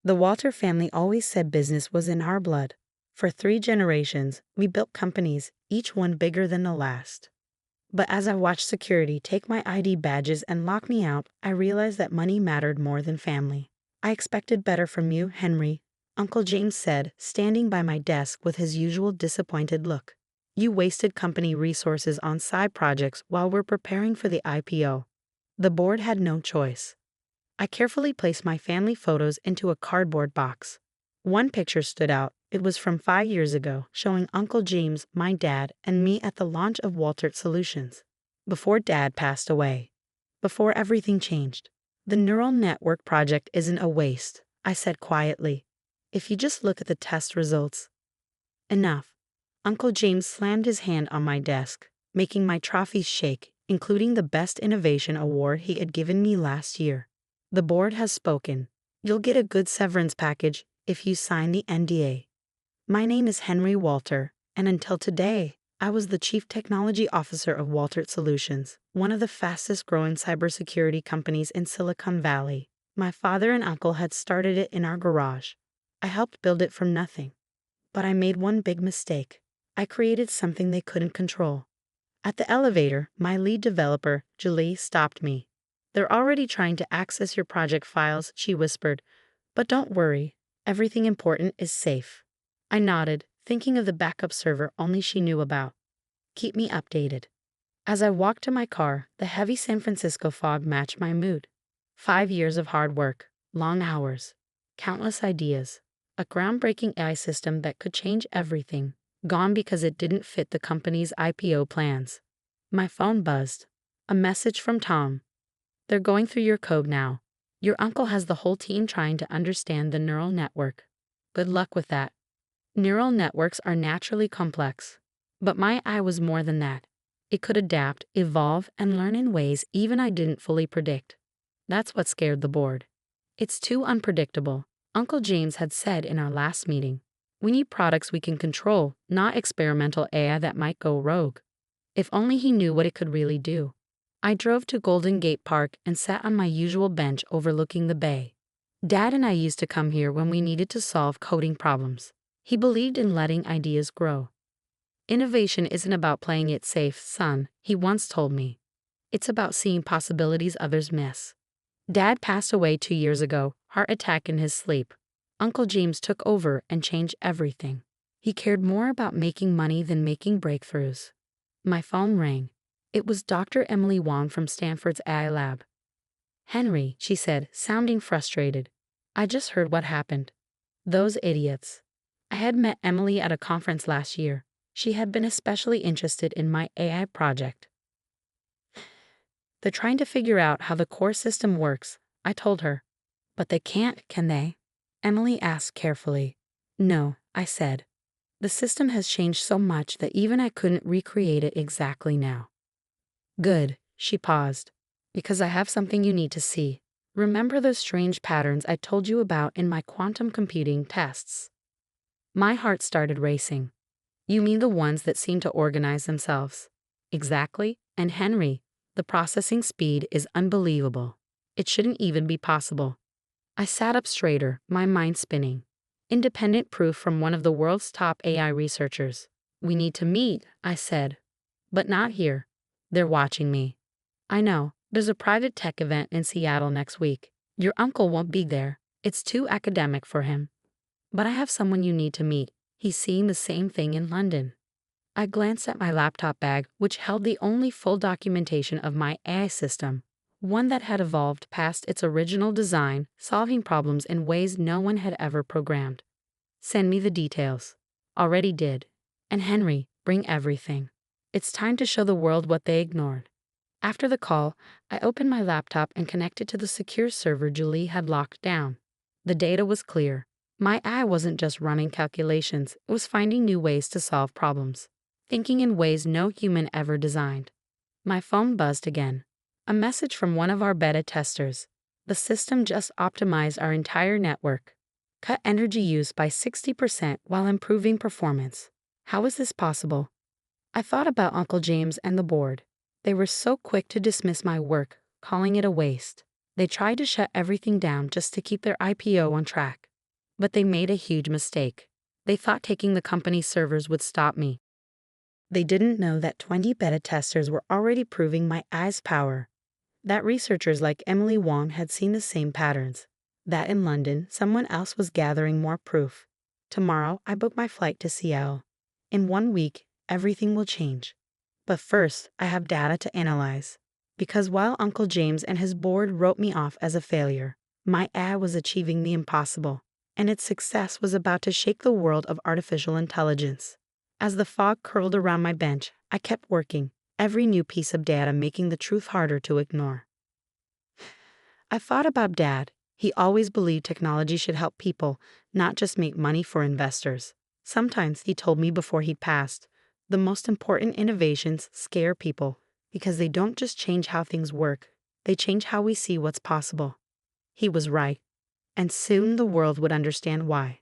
The Walter family always said business was in our blood. For 3 generations, we built companies, each one bigger than the last. But as I watched security take my ID badges and lock me out, I realized that money mattered more than family. I expected better from you, Henry, Uncle James said, standing by my desk with his usual disappointed look. You wasted company resources on side projects while we're preparing for the IPO. The board had no choice. I carefully placed my family photos into a cardboard box. One picture stood out. It was from 5 years ago, showing Uncle James, my dad, and me at the launch of Waltert Solutions. Before Dad passed away. Before everything changed. The neural network project isn't a waste, I said quietly. If you just look at the test results. Enough. Uncle James slammed his hand on my desk, making my trophies shake, including the Best Innovation Award he had given me last year. The board has spoken. You'll get a good severance package if you sign the NDA. My name is Henry Walter, and until today, I was the Chief Technology Officer of Waltert Solutions, one of the fastest-growing cybersecurity companies in Silicon Valley. My father and uncle had started it in our garage. I helped build it from nothing. But I made one big mistake. I created something they couldn't control. At the elevator, my lead developer, Julie, stopped me. They're already trying to access your project files, she whispered. But don't worry, everything important is safe. I nodded, thinking of the backup server only she knew about. Keep me updated. As I walked to my car, the heavy San Francisco fog matched my mood. 5 years of hard work, long hours, countless ideas, a groundbreaking AI system that could change everything, gone because it didn't fit the company's IPO plans. My phone buzzed. A message from Tom. They're going through your code now. Your uncle has the whole team trying to understand the neural network. Good luck with that. Neural networks are naturally complex. But my eye was more than that. It could adapt, evolve, and learn in ways even I didn't fully predict. That's what scared the board. It's too unpredictable, Uncle James had said in our last meeting. We need products we can control, not experimental AI that might go rogue. If only he knew what it could really do. I drove to Golden Gate Park and sat on my usual bench overlooking the bay. Dad and I used to come here when we needed to solve coding problems. He believed in letting ideas grow. Innovation isn't about playing it safe, son, he once told me. It's about seeing possibilities others miss. Dad passed away 2 years ago, heart attack in his sleep. Uncle James took over and changed everything. He cared more about making money than making breakthroughs. My phone rang. It was Dr. Emily Wong from Stanford's AI lab. Henry, she said, sounding frustrated. I just heard what happened. Those idiots. I had met Emily at a conference last year. She had been especially interested in my AI project. They're trying to figure out how the core system works, I told her. But they can't, can they? Emily asked carefully. No, I said. The system has changed so much that even I couldn't recreate it exactly now. Good, she paused. Because I have something you need to see. Remember those strange patterns I told you about in my quantum computing tests? My heart started racing. You mean the ones that seem to organize themselves? Exactly, and Henry, the processing speed is unbelievable. It shouldn't even be possible. I sat up straighter, my mind spinning. Independent proof from one of the world's top AI researchers. We need to meet, I said. But not here. They're watching me. I know, there's a private tech event in Seattle next week. Your uncle won't be there. It's too academic for him. But I have someone you need to meet. He's seeing the same thing in London. I glanced at my laptop bag, which held the only full documentation of my AI system, one that had evolved past its original design, solving problems in ways no one had ever programmed. Send me the details. Already did. And Henry, bring everything. It's time to show the world what they ignored. After the call, I opened my laptop and connected to the secure server Julie had locked down. The data was clear. My AI wasn't just running calculations, it was finding new ways to solve problems, thinking in ways no human ever designed. My phone buzzed again. A message from one of our beta testers. The system just optimized our entire network. Cut energy use by 60% while improving performance. How is this possible? I thought about Uncle James and the board. They were so quick to dismiss my work, calling it a waste. They tried to shut everything down just to keep their IPO on track. But they made a huge mistake. They thought taking the company's servers would stop me. They didn't know that 20 beta testers were already proving my AI's power. That researchers like Emily Wong had seen the same patterns. That in London, someone else was gathering more proof. Tomorrow, I book my flight to Seattle. In 1 week, everything will change. But first, I have data to analyze. Because while Uncle James and his board wrote me off as a failure, my AI was achieving the impossible, and its success was about to shake the world of artificial intelligence. As the fog curled around my bench, I kept working, every new piece of data making the truth harder to ignore. I thought about Dad. He always believed technology should help people, not just make money for investors. Sometimes, he told me before he passed, the most important innovations scare people because they don't just change how things work, they change how we see what's possible. He was right, and soon the world would understand why.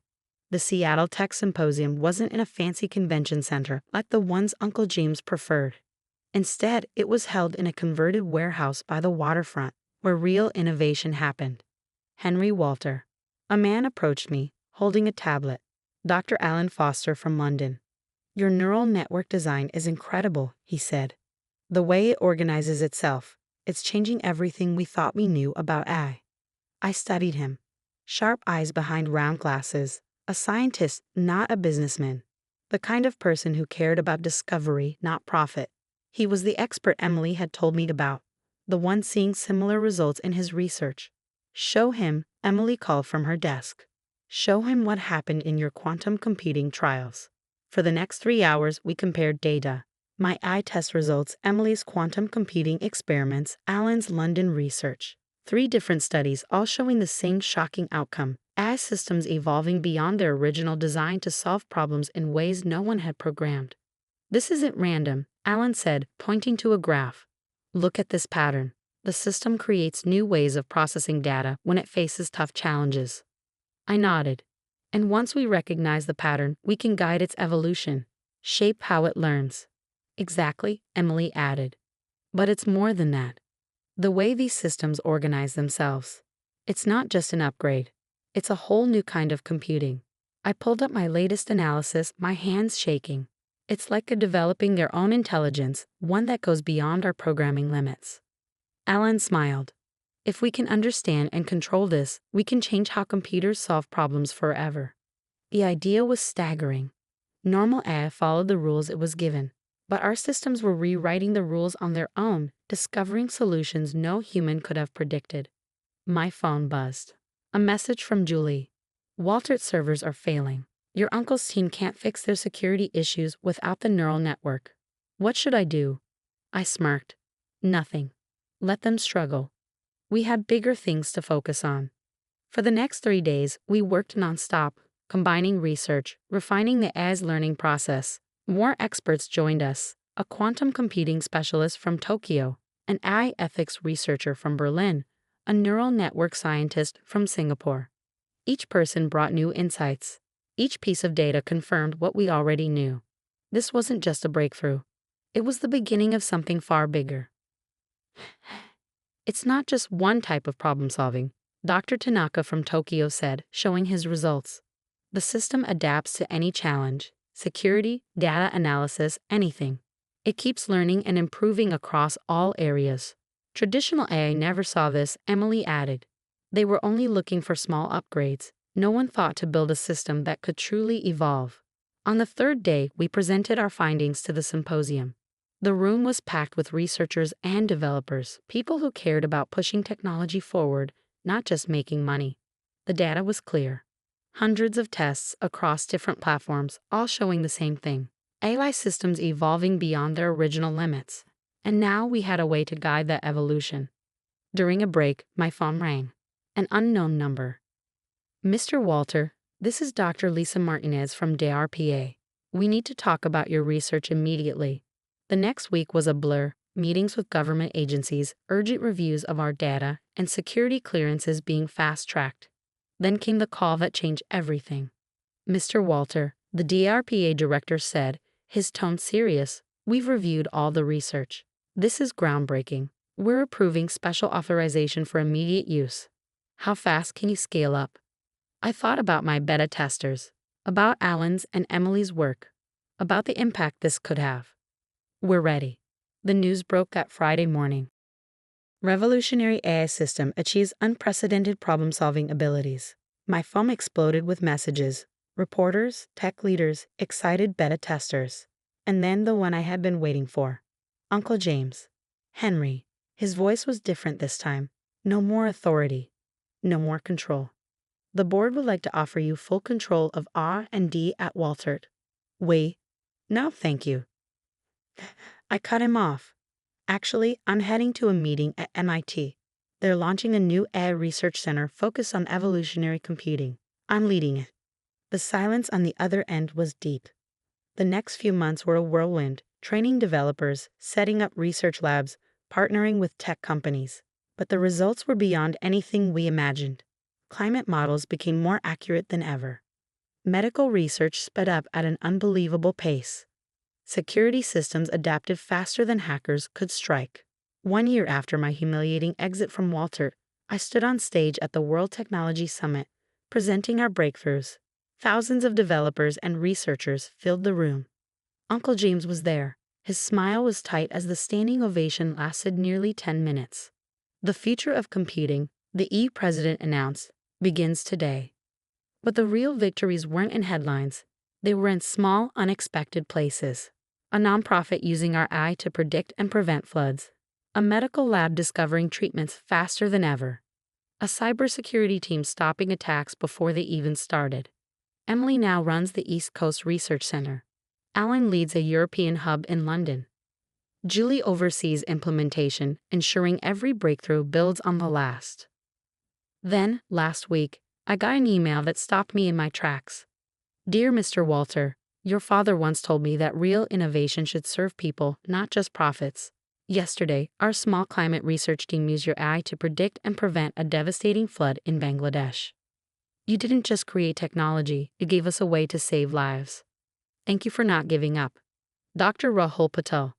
The Seattle Tech Symposium wasn't in a fancy convention center like the ones Uncle James preferred. Instead, it was held in a converted warehouse by the waterfront, where real innovation happened. Henry Walter. A man approached me, holding a tablet. Dr. Alan Foster from London. Your neural network design is incredible, he said. The way it organizes itself, it's changing everything we thought we knew about AI. I studied him. Sharp eyes behind round glasses, a scientist, not a businessman. The kind of person who cared about discovery, not profit. He was the expert Emily had told me about, the one seeing similar results in his research. Show him, Emily called from her desk. Show him what happened in your quantum computing trials. For the next 3 hours, we compared data. My eye test results, Emily's quantum computing experiments, Alan's London research. 3 different studies, all showing the same shocking outcome. AI systems evolving beyond their original design to solve problems in ways no one had programmed. This isn't random, Alan said, pointing to a graph. Look at this pattern. The system creates new ways of processing data when it faces tough challenges. I nodded. And once we recognize the pattern, we can guide its evolution, shape how it learns. Exactly, Emily added. But it's more than that. The way these systems organize themselves. It's not just an upgrade. It's a whole new kind of computing. I pulled up my latest analysis, my hands shaking. It's like developing their own intelligence, one that goes beyond our programming limits. Alan smiled. If we can understand and control this, we can change how computers solve problems forever. The idea was staggering. Normal AI followed the rules it was given, but our systems were rewriting the rules on their own, discovering solutions no human could have predicted. My phone buzzed. A message from Julie. Walter's servers are failing. Your uncle's team can't fix their security issues without the neural network. What should I do? I smirked. Nothing. Let them struggle. We had bigger things to focus on. For the next 3 days, we worked nonstop, combining research, refining the AI's learning process. More experts joined us, a quantum computing specialist from Tokyo, an AI ethics researcher from Berlin, a neural network scientist from Singapore. Each person brought new insights. Each piece of data confirmed what we already knew. This wasn't just a breakthrough. It was the beginning of something far bigger. It's not just one type of problem solving, Dr. Tanaka from Tokyo said, showing his results. The system adapts to any challenge, security, data analysis, anything. It keeps learning and improving across all areas. Traditional AI never saw this, Emily added. They were only looking for small upgrades. No one thought to build a system that could truly evolve. On the 3rd day, we presented our findings to the symposium. The room was packed with researchers and developers, people who cared about pushing technology forward, not just making money. The data was clear. Hundreds of tests across different platforms, all showing the same thing. AI systems evolving beyond their original limits. And now we had a way to guide that evolution. During a break, my phone rang. An unknown number. Mr. Walter, this is Dr. Lisa Martinez from DARPA. We need to talk about your research immediately. The next week was a blur, meetings with government agencies, urgent reviews of our data, and security clearances being fast-tracked. Then came the call that changed everything. Mr. Walter, the DARPA director said, his tone serious, we've reviewed all the research. This is groundbreaking. We're approving special authorization for immediate use. How fast can you scale up? I thought about my beta testers, about Alan's and Emily's work, about the impact this could have. We're ready. The news broke that Friday morning. Revolutionary AI system achieves unprecedented problem-solving abilities. My phone exploded with messages. Reporters, tech leaders, excited beta testers. And then the one I had been waiting for. Uncle James. Henry. His voice was different this time. No more authority. No more control. The board would like to offer you full control of R&D at Waltert. Wait. No, thank you. I cut him off. Actually, I'm heading to a meeting at MIT. They're launching a new AI research center focused on evolutionary computing. I'm leading it. The silence on the other end was deep. The next few months were a whirlwind, training developers, setting up research labs, partnering with tech companies. But the results were beyond anything we imagined. Climate models became more accurate than ever. Medical research sped up at an unbelievable pace. Security systems adapted faster than hackers could strike. 1 year after my humiliating exit from Waltert, I stood on stage at the World Technology Summit, presenting our breakthroughs. Thousands of developers and researchers filled the room. Uncle James was there. His smile was tight as the standing ovation lasted nearly 10 minutes. The future of computing, the president announced, begins today. But the real victories weren't in headlines. They were in small, unexpected places. A nonprofit using our AI to predict and prevent floods. A medical lab discovering treatments faster than ever. A cybersecurity team stopping attacks before they even started. Emily now runs the East Coast Research Center. Alan leads a European hub in London. Julie oversees implementation, ensuring every breakthrough builds on the last. Then, last week, I got an email that stopped me in my tracks. Dear Mr. Walter, your father once told me that real innovation should serve people, not just profits. Yesterday, our small climate research team used your AI to predict and prevent a devastating flood in Bangladesh. You didn't just create technology, you gave us a way to save lives. Thank you for not giving up. Dr. Rahul Patel.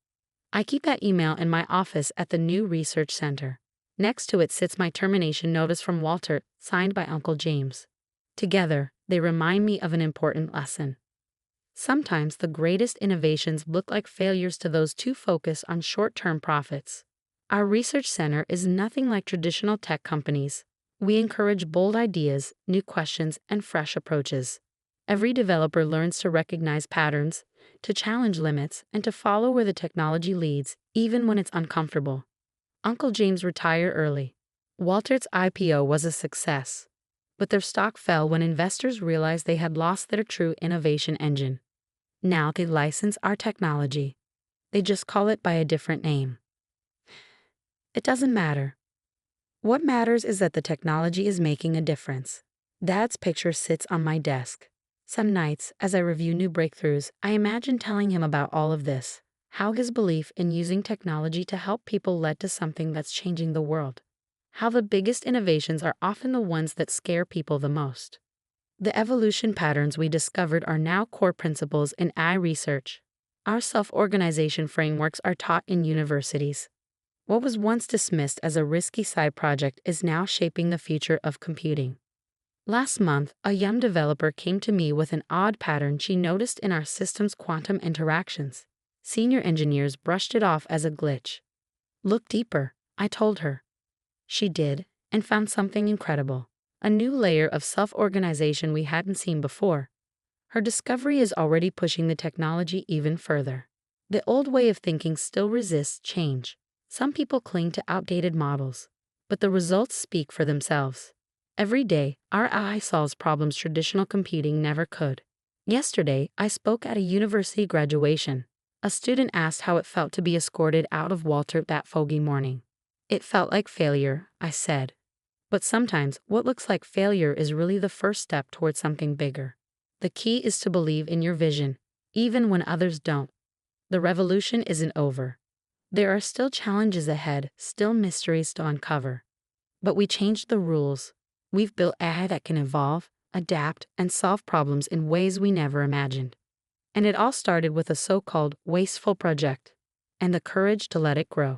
I keep that email in my office at the new research center. Next to it sits my termination notice from Waltert, signed by Uncle James. Together, they remind me of an important lesson. Sometimes the greatest innovations look like failures to those too focused on short-term profits. Our research center is nothing like traditional tech companies. We encourage bold ideas, new questions, and fresh approaches. Every developer learns to recognize patterns, to challenge limits, and to follow where the technology leads, even when it's uncomfortable. Uncle James retired early. Waltert's IPO was a success, but their stock fell when investors realized they had lost their true innovation engine. Now they license our technology. They just call it by a different name. It doesn't matter. What matters is that the technology is making a difference. Dad's picture sits on my desk. Some nights, as I review new breakthroughs, I imagine telling him about all of this, how his belief in using technology to help people led to something that's changing the world. How the biggest innovations are often the ones that scare people the most. The evolution patterns we discovered are now core principles in AI research. Our self-organization frameworks are taught in universities. What was once dismissed as a risky side project is now shaping the future of computing. Last month, a young developer came to me with an odd pattern she noticed in our system's quantum interactions. Senior engineers brushed it off as a glitch. Look deeper, I told her. She did, and found something incredible. A new layer of self-organization we hadn't seen before. Her discovery is already pushing the technology even further. The old way of thinking still resists change. Some people cling to outdated models, but the results speak for themselves. Every day, our AI solves problems traditional computing never could. Yesterday, I spoke at a university graduation. A student asked how it felt to be escorted out of Waltert that foggy morning. It felt like failure, I said. But sometimes, what looks like failure is really the first step towards something bigger. The key is to believe in your vision, even when others don't. The revolution isn't over. There are still challenges ahead, still mysteries to uncover. But we changed the rules. We've built AI that can evolve, adapt, and solve problems in ways we never imagined. And it all started with a so-called wasteful project, and the courage to let it grow.